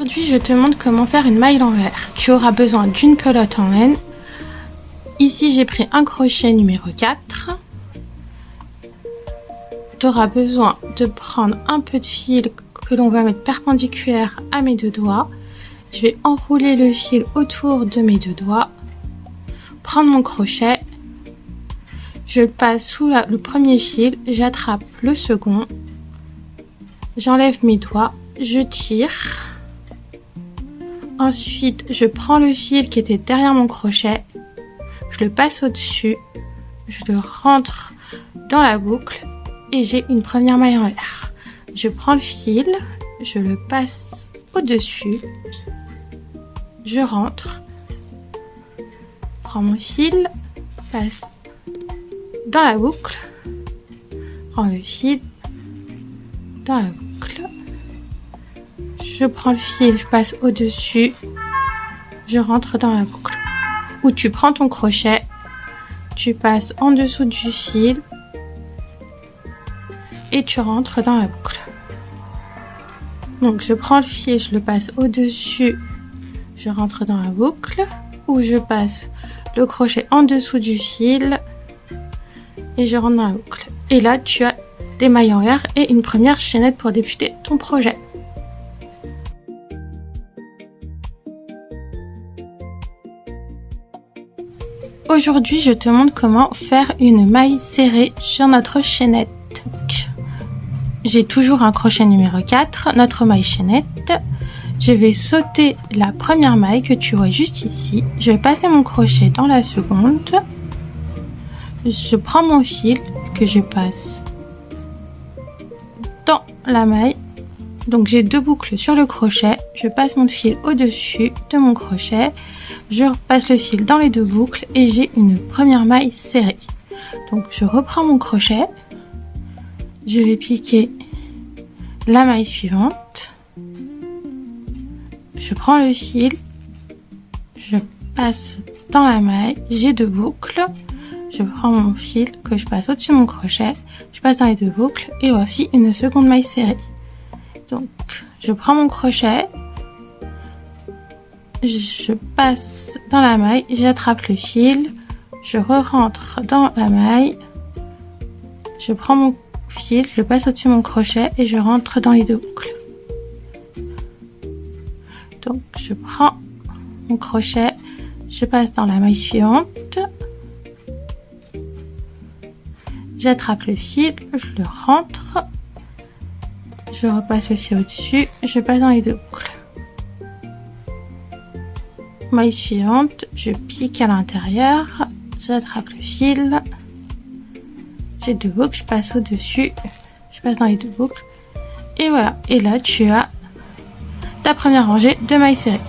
Aujourd'hui, je te montre comment faire une maille l'envers. Tu auras besoin d'une pelote en laine. Ici, j'ai pris un crochet numéro 4. Tu auras besoin de prendre un peu de fil que l'on va mettre perpendiculaire à mes deux doigts. Je vais enrouler le fil autour de mes deux doigts. Prendre mon crochet. Je le passe sous le premier fil. J'attrape le second. J'enlève mes doigts. Je tire. Ensuite, je prends le fil qui était derrière mon crochet. Je le passe au-dessus. Je le rentre dans la boucle. Et j'ai une première maille en l'air. Je prends le fil. Je le passe au-dessus. Je rentre. Prends mon fil. Passe dans la boucle. Prends le fil. Dans la boucle. Je prends le fil, je passe au-dessus, je rentre dans la boucle. Ou tu prends ton crochet, tu passes en dessous du fil et tu rentres dans la boucle. Donc je prends le fil, je le passe au-dessus, je rentre dans la boucle. Ou je passe le crochet en dessous du fil et je rentre dans la boucle. Et là tu as des mailles en l'air et une première chaînette pour débuter ton projet. Aujourd'hui, je te montre comment faire une maille serrée sur notre chaînette. J'ai toujours un crochet numéro 4, notre maille chaînette. Je vais sauter la première maille que tu vois juste ici. Je vais passer mon crochet dans la seconde. Je prends mon fil que je passe dans la maille. Donc j'ai deux boucles sur le crochet, je passe mon fil au-dessus de mon crochet, je passe le fil dans les deux boucles et j'ai une première maille serrée. Donc je reprends mon crochet, je vais piquer la maille suivante, je prends le fil, je passe dans la maille, j'ai deux boucles, je prends mon fil que je passe au-dessus de mon crochet, je passe dans les deux boucles et voici une seconde maille serrée. Donc, je prends mon crochet, je passe dans la maille, j'attrape le fil, je rentre dans la maille, je prends mon fil, je le passe au-dessus de mon crochet et je rentre dans les deux boucles. Donc, je prends mon crochet, je passe dans la maille suivante, j'attrape le fil, je le rentre. Je repasse le fil au-dessus, je passe dans les deux boucles. Maille suivante, je pique à l'intérieur, j'attrape le fil, j'ai deux boucles, je passe au-dessus, je passe dans les deux boucles. Et voilà, et là tu as ta première rangée de mailles serrées.